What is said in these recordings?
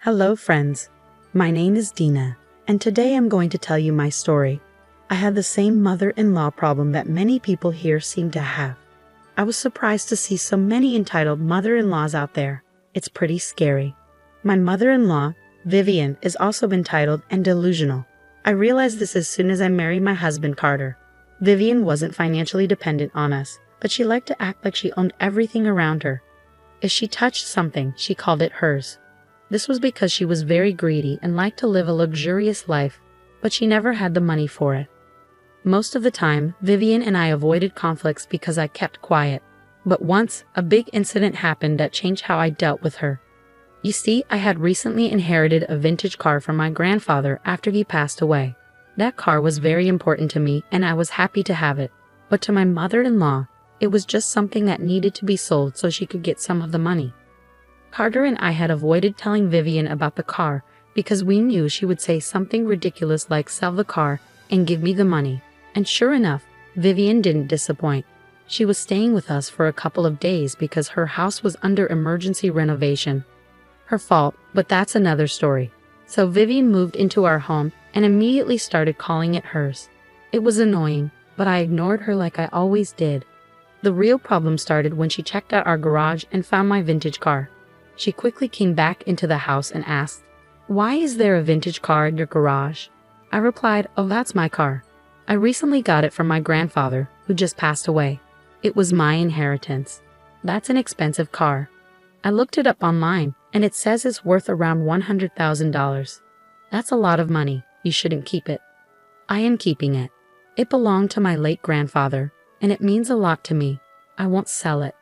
Hello friends, my name is Dina, and today I'm going to tell you my story. I had the same mother-in-law problem that many people here seem to have. I was surprised to see so many entitled mother-in-laws out there. It's pretty scary. My mother-in-law, Vivian, is also entitled and delusional. I realized this as soon as I married my husband Carter. Vivian wasn't financially dependent on us, but she liked to act like she owned everything around her. If she touched something, she called it hers. This was because she was very greedy and liked to live a luxurious life, but she never had the money for it. Most of the time, Vivian and I avoided conflicts because I kept quiet. But once, a big incident happened that changed how I dealt with her. You see, I had recently inherited a vintage car from my grandfather after he passed away. That car was very important to me and I was happy to have it. But to my mother-in-law, it was just something that needed to be sold so she could get some of the money. Carter and I had avoided telling Vivian about the car because we knew she would say something ridiculous like sell the car and give me the money. And sure enough, Vivian didn't disappoint. She was staying with us for a couple of days because her house was under emergency renovation. Her fault, but that's another story. So Vivian moved into our home and immediately started calling it hers. It was annoying, but I ignored her like I always did. The real problem started when she checked out our garage and found my vintage car. She quickly came back into the house and asked, "Why is there a vintage car in your garage?" I replied, "Oh, that's my car. I recently got it from my grandfather, who just passed away. It was my inheritance. That's an expensive car. I looked it up online, and it says it's worth around $100,000. That's a lot of money. You shouldn't keep it." "I am keeping it. It belonged to my late grandfather, and it means a lot to me. I won't sell it."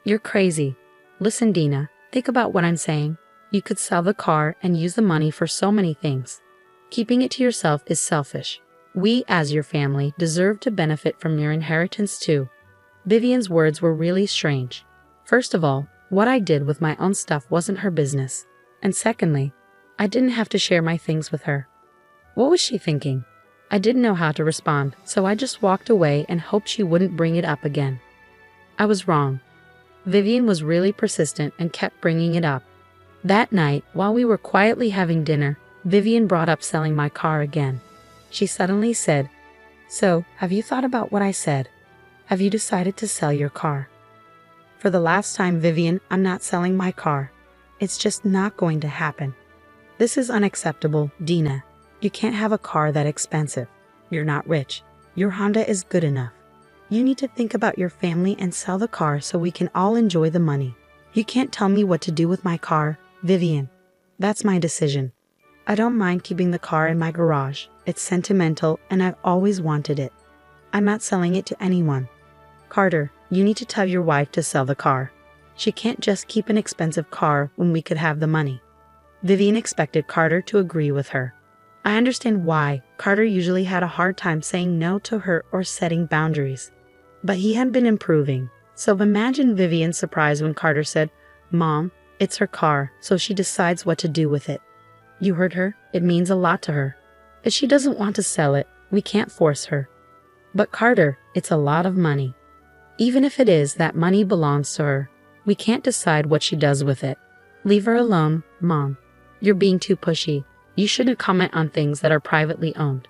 "You're crazy. Listen, Dina. Think about what I'm saying. You could sell the car and use the money for so many things. Keeping it to yourself is selfish. We, as your family, deserve to benefit from your inheritance too." Vivian's words were really strange. First of all, what I did with my own stuff wasn't her business. And secondly, I didn't have to share my things with her. What was she thinking? I didn't know how to respond, so I just walked away and hoped she wouldn't bring it up again. I was wrong. Vivian was really persistent and kept bringing it up. That night, while we were quietly having dinner, Vivian brought up selling my car again. She suddenly said, "So, have you thought about what I said? Have you decided to sell your car?" "For the last time, Vivian, I'm not selling my car. It's just not going to happen." "This is unacceptable, Dina. You can't have a car that expensive. You're not rich. Your Honda is good enough. You need to think about your family and sell the car so we can all enjoy the money. You can't tell me what to do with my car, Vivian. That's my decision. I don't mind keeping the car in my garage. It's sentimental and I've always wanted it. I'm not selling it to anyone. Carter, you need to tell your wife to sell the car. She can't just keep an expensive car when we could have the money." Vivian expected Carter to agree with her. I understand why. Carter usually had a hard time saying no to her or setting boundaries. But he had been improving. So imagine Vivian's surprise when Carter said, "Mom, it's her car, so she decides what to do with it." You heard her. It means a lot to her. If she doesn't want to sell it, we can't force her. "But Carter, it's a lot of money." "Even if it is, that money belongs to her. We can't decide what she does with it. Leave her alone, Mom. You're being too pushy. You shouldn't comment on things that are privately owned."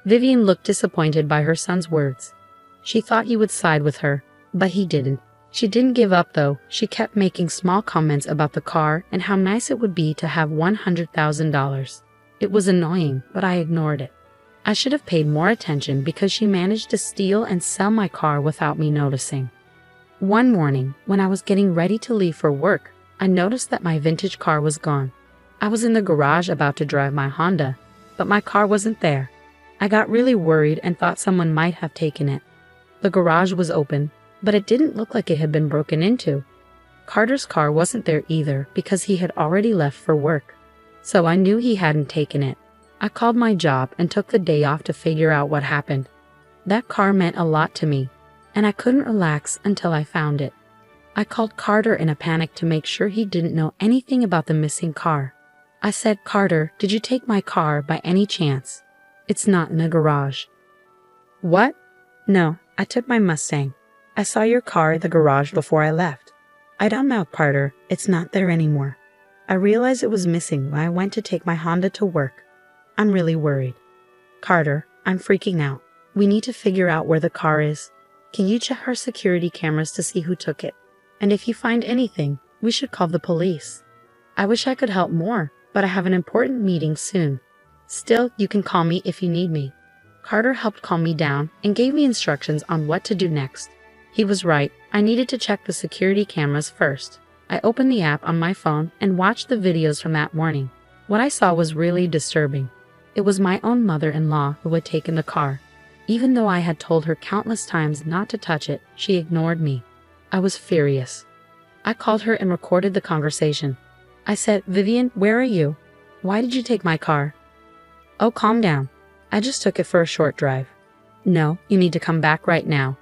Vivian looked disappointed by her son's words. She thought he would side with her, but he didn't. She didn't give up though. She kept making small comments about the car and how nice it would be to have $100,000. It was annoying, but I ignored it. I should have paid more attention because she managed to steal and sell my car without me noticing. One morning, when I was getting ready to leave for work, I noticed that my vintage car was gone. I was in the garage about to drive my Honda, but my car wasn't there. I got really worried and thought someone might have taken it. The garage was open, but it didn't look like it had been broken into. Carter's car wasn't there either because he had already left for work. So I knew he hadn't taken it. I called my job and took the day off to figure out what happened. That car meant a lot to me, and I couldn't relax until I found it. I called Carter in a panic to make sure he didn't know anything about the missing car. I said, "Carter, did you take my car by any chance? It's not in the garage." "What?" "No, I took my Mustang. I saw your car in the garage before I left." "I don't know, Carter. It's not there anymore." I realized it was missing when I went to take my Honda to work. I'm really worried. Carter, I'm freaking out. We need to figure out where the car is. Can you check our security cameras to see who took it? And if you find anything, we should call the police. I wish I could help more, but I have an important meeting soon. Still, you can call me if you need me. Carter helped calm me down and gave me instructions on what to do next. He was right. I needed to check the security cameras first. I opened the app on my phone and watched the videos from that morning. What I saw was really disturbing. It was my own mother-in-law who had taken the car. Even though I had told her countless times not to touch it, she ignored me. I was furious. I called her and recorded the conversation. I said, "Vivian, where are you? Why did you take my car?" "Oh, calm down. I just took it for a short drive." "No, you need to come back right now.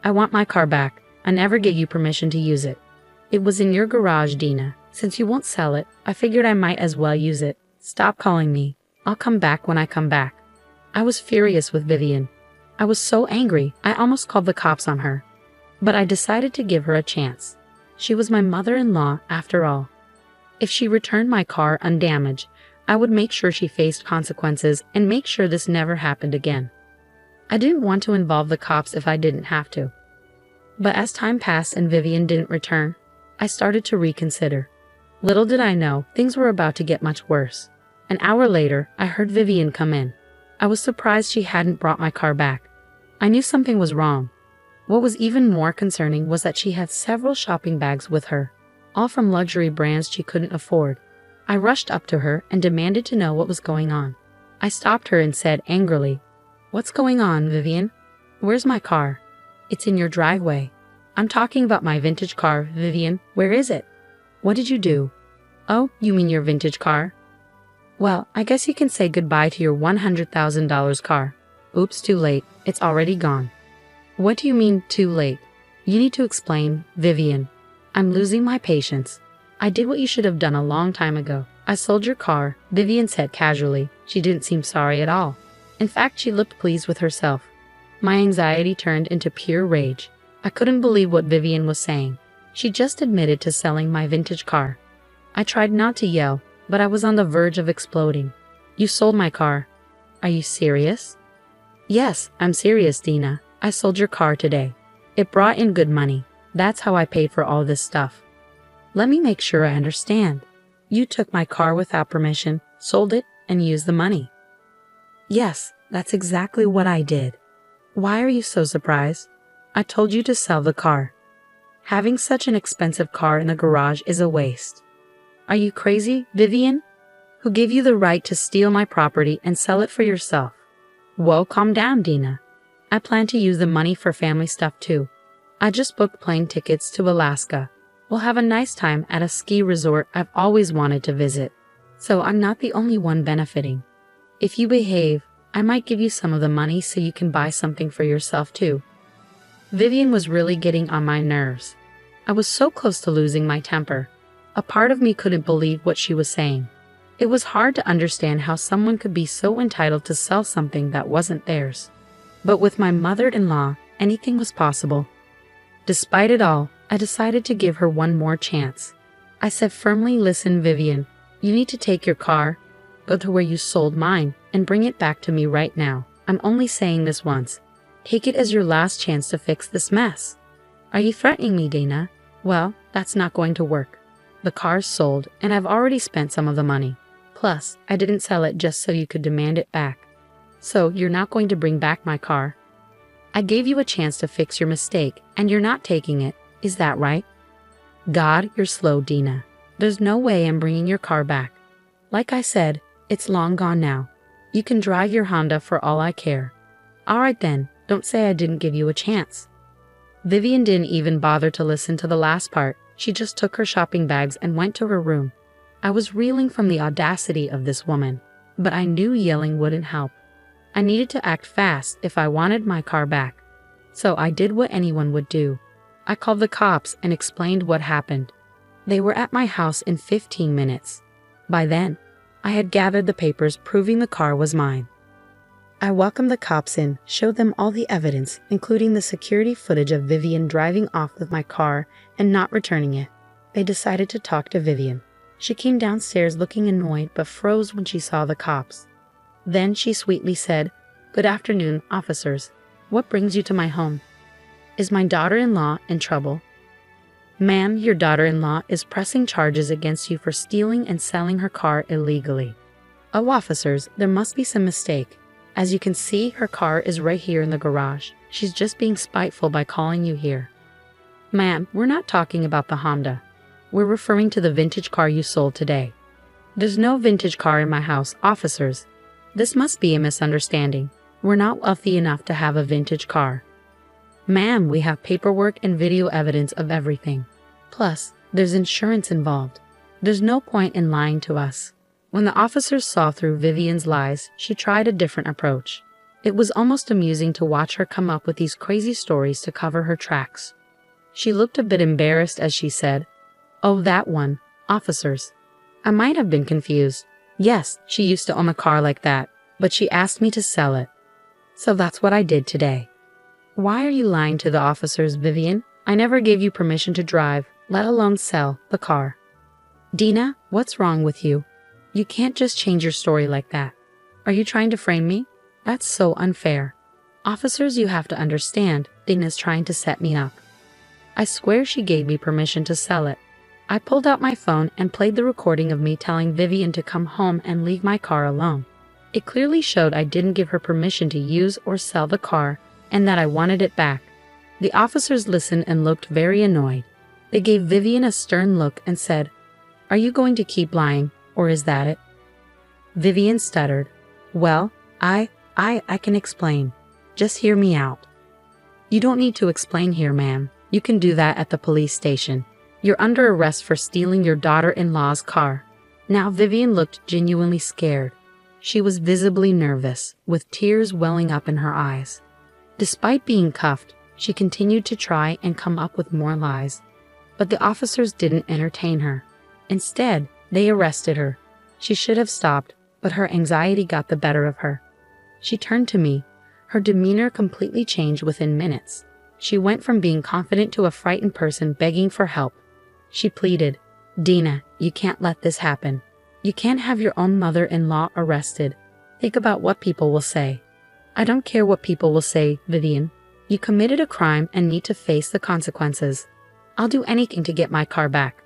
I want my car back. I never gave you permission to use it. It was in your garage, Dina. Since you won't sell it, I figured I might as well use it. Stop calling me. I'll come back when I come back." I was furious with Vivian. I was so angry, I almost called the cops on her. But I decided to give her a chance. She was my mother-in-law after all. If she returned my car undamaged, I would make sure she faced consequences and make sure this never happened again. I didn't want to involve the cops if I didn't have to. But as time passed and Vivian didn't return, I started to reconsider. Little did I know, things were about to get much worse. An hour later, I heard Vivian come in. I was surprised she hadn't brought my car back. I knew something was wrong. What was even more concerning was that she had several shopping bags with her, all from luxury brands she couldn't afford. I rushed up to her and demanded to know what was going on. I stopped her and said angrily, "What's going on, Vivian? Where's my car?" "It's in your driveway." "I'm talking about my vintage car, Vivian. Where is it?" "What did you do?" "Oh, you mean your vintage car? Well, I guess you can say goodbye to your $100,000 car." "Oops, too late. It's already gone." "What do you mean, too late? You need to explain, Vivian. I'm losing my patience. I did what you should have done a long time ago. I sold your car," Vivian said casually. She didn't seem sorry at all. In fact, she looked pleased with herself. My anxiety turned into pure rage. I couldn't believe what Vivian was saying. She just admitted to selling my vintage car. I tried not to yell, but I was on the verge of exploding. "You sold my car. Are you serious?" "Yes, I'm serious, Dina. I sold your car today. It brought in good money. That's how I paid for all this stuff." "Let me make sure I understand. You took my car without permission, sold it, and used the money." "Yes, that's exactly what I did." "Why are you so surprised? I told you to sell the car. Having such an expensive car in the garage is a waste." "Are you crazy, Vivian? Who gave you the right to steal my property and sell it for yourself?" "Whoa, calm down, Dina. I plan to use the money for family stuff too. I just booked plane tickets to Alaska. We'll have a nice time at a ski resort I've always wanted to visit. So I'm not the only one benefiting. If you behave, I might give you some of the money so you can buy something for yourself too." Vivian was really getting on my nerves. I was so close to losing my temper. A part of me couldn't believe what she was saying. It was hard to understand how someone could be so entitled to sell something that wasn't theirs. But with my mother-in-law, anything was possible. Despite it all, I decided to give her one more chance. I said firmly, "Listen, Vivian, you need to take your car, go to where you sold mine, and bring it back to me right now. I'm only saying this once. Take it as your last chance to fix this mess." "Are you threatening me, Dina?" "Well, that's not going to work. The car's sold, and I've already spent some of the money. Plus, I didn't sell it just so you could demand it back. So you're not going to bring back my car. I gave you a chance to fix your mistake, and you're not taking it. Is that right?" "God, you're slow, Dina. There's no way I'm bringing your car back. Like I said, it's long gone now. You can drive your Honda for all I care." "All right then, don't say I didn't give you a chance." Vivian didn't even bother to listen to the last part. She just took her shopping bags and went to her room. I was reeling from the audacity of this woman, but I knew yelling wouldn't help. I needed to act fast if I wanted my car back. So I did what anyone would do. I called the cops and explained what happened. They were at my house in 15 minutes. By then, I had gathered the papers proving the car was mine. I welcomed the cops in, showed them all the evidence, including the security footage of Vivian driving off with my car and not returning it. They decided to talk to Vivian. She came downstairs looking annoyed but froze when she saw the cops. Then she sweetly said, "Good afternoon, officers. What brings you to my home? Is my daughter-in-law in trouble?" "Ma'am, your daughter-in-law is pressing charges against you for stealing and selling her car illegally." "Oh, officers, there must be some mistake. As you can see, her car is right here in the garage. She's just being spiteful by calling you here." "Ma'am, we're not talking about the Honda. We're referring to the vintage car you sold today." "There's no vintage car in my house, officers. This must be a misunderstanding. We're not wealthy enough to have a vintage car." "Ma'am, we have paperwork and video evidence of everything. Plus, there's insurance involved. There's no point in lying to us." When the officers saw through Vivian's lies, she tried a different approach. It was almost amusing to watch her come up with these crazy stories to cover her tracks. She looked a bit embarrassed as she said, "Oh, that one, officers. I might have been confused. Yes, she used to own a car like that, but she asked me to sell it. So that's what I did today." "Why are you lying to the officers, Vivian? I never gave you permission to drive, let alone sell, the car." "Dina, what's wrong with you? You can't just change your story like that. Are you trying to frame me? That's so unfair. Officers, you have to understand, Dina's trying to set me up. I swear she gave me permission to sell it. I pulled out my phone and played the recording of me telling Vivian to come home and leave my car alone. It clearly showed I didn't give her permission to use or sell the car and that I wanted it back." The officers listened and looked very annoyed. They gave Vivian a stern look and said, "Are you going to keep lying, or is that it?" Vivian stuttered, "Well, I can explain. Just hear me out." "You don't need to explain here, ma'am. You can do that at the police station. You're under arrest for stealing your daughter-in-law's car." Now Vivian looked genuinely scared. She was visibly nervous, with tears welling up in her eyes. Despite being cuffed, she continued to try and come up with more lies. But the officers didn't entertain her. Instead, they arrested her. She should have stopped, but her anxiety got the better of her. She turned to me. Her demeanor completely changed within minutes. She went from being confident to a frightened person begging for help. She pleaded, "Dina, you can't let this happen. You can't have your own mother-in-law arrested. Think about what people will say." "I don't care what people will say, Vivian. You committed a crime and need to face the consequences. I'll do anything to get my car back.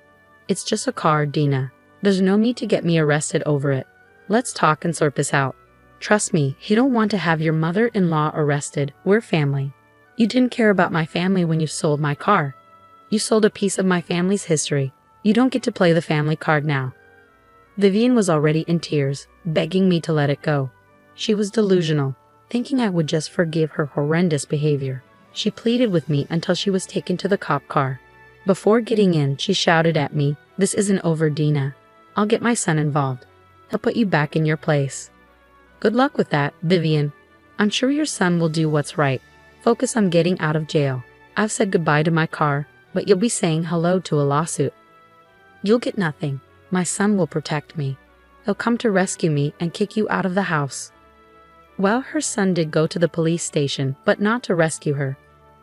It's just a car, Dina. There's no need to get me arrested over it. Let's talk and sort this out. Trust me, you don't want to have your mother-in-law arrested. We're family. You didn't care about my family when you sold my car. You sold a piece of my family's history. You don't get to play the family card now." Vivian was already in tears, begging me to let it go. She was delusional, thinking I would just forgive her horrendous behavior. She pleaded with me until she was taken to the cop car. Before getting in, she shouted at me, "This isn't over, Dina. I'll get my son involved. He'll put you back in your place." "Good luck with that, Vivian. I'm sure your son will do what's right. Focus on getting out of jail. I've said goodbye to my car, but you'll be saying hello to a lawsuit." "You'll get nothing. My son will protect me. He'll come to rescue me and kick you out of the house." Well, her son did go to the police station, but not to rescue her.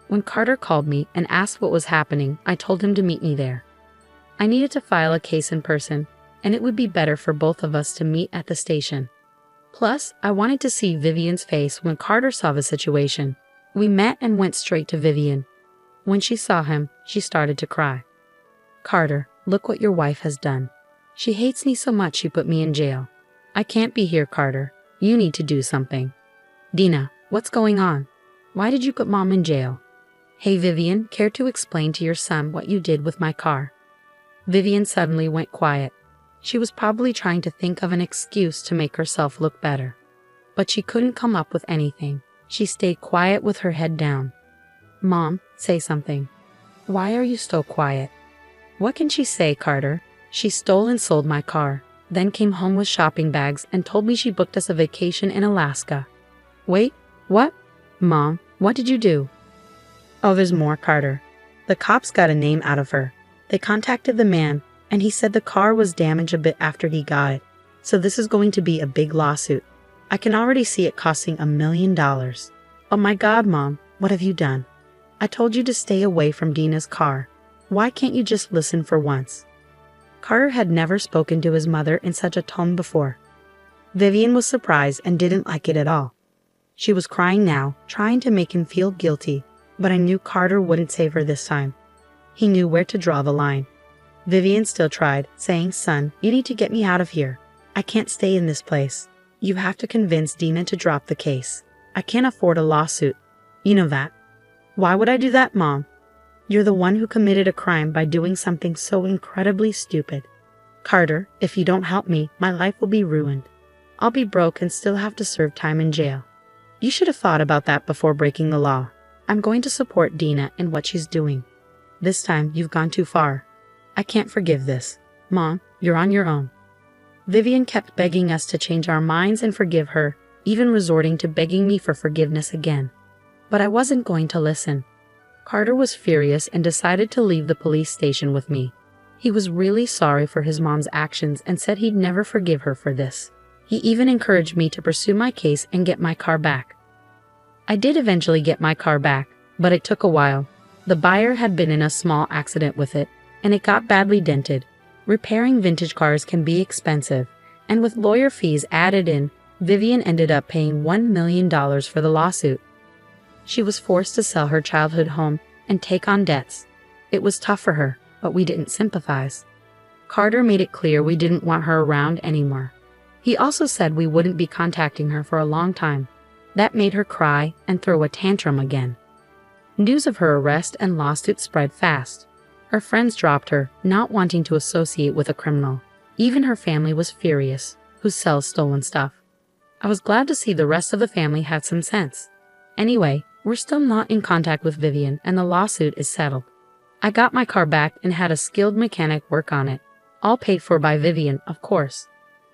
When Carter called me and asked what was happening, I told him to meet me there. I needed to file a case in person, and it would be better for both of us to meet at the station. Plus, I wanted to see Vivian's face when Carter saw the situation. We met and went straight to Vivian. When she saw him, she started to cry. "Carter, look what your wife has done. She hates me so much she put me in jail. I can't be here, Carter. You need to do something." "Dina, what's going on? Why did you put Mom in jail?" "Hey Vivian, care to explain to your son what you did with my car?" Vivian suddenly went quiet. She was probably trying to think of an excuse to make herself look better. But she couldn't come up with anything. She stayed quiet with her head down. "Mom, say something. Why are you so quiet?" What can she say, Carter? She stole and sold my car, then came home with shopping bags and told me she booked us a vacation in Alaska. Wait, what? Mom, what did you do? Oh, there's more, Carter. The cops got a name out of her. They contacted the man, and he said the car was damaged a bit after he got it. So this is going to be a big lawsuit. I can already see it costing $1 million. Oh my God, Mom, what have you done? I told you to stay away from Dina's car. Why can't you just listen for once? Carter had never spoken to his mother in such a tone before. Vivian was surprised and didn't like it at all. She was crying now, trying to make him feel guilty, but I knew Carter wouldn't save her this time. He knew where to draw the line. Vivian still tried, saying, "Son, you need to get me out of here. I can't stay in this place. You have to convince Dina to drop the case. I can't afford a lawsuit. You know that." "Why would I do that, Mom? You're the one who committed a crime by doing something so incredibly stupid. Carter, if you don't help me, my life will be ruined. I'll be broke and still have to serve time in jail. You should have thought about that before breaking the law. I'm going to support Dina in what she's doing. This time, you've gone too far. I can't forgive this. Mom, you're on your own." Vivian kept begging us to change our minds and forgive her, even resorting to begging me for forgiveness again. But I wasn't going to listen. Carter was furious and decided to leave the police station with me. He was really sorry for his mom's actions and said he'd never forgive her for this. He even encouraged me to pursue my case and get my car back. I did eventually get my car back, but it took a while. The buyer had been in a small accident with it, and it got badly dented. Repairing vintage cars can be expensive, and with lawyer fees added in, Vivian ended up paying $1 million for the lawsuit. She was forced to sell her childhood home and take on debts. It was tough for her, but we didn't sympathize. Carter made it clear we didn't want her around anymore. He also said we wouldn't be contacting her for a long time. That made her cry and throw a tantrum again. News of her arrest and lawsuit spread fast. Her friends dropped her, not wanting to associate with a criminal. Even her family was furious, who sells stolen stuff. I was glad to see the rest of the family had some sense. Anyway, we're still not in contact with Vivian and the lawsuit is settled. I got my car back and had a skilled mechanic work on it. All paid for by Vivian, of course.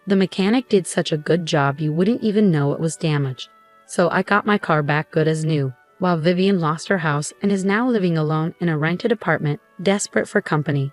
The mechanic did such a good job you wouldn't even know it was damaged. So I got my car back good as new, while Vivian lost her house and is now living alone in a rented apartment, desperate for company.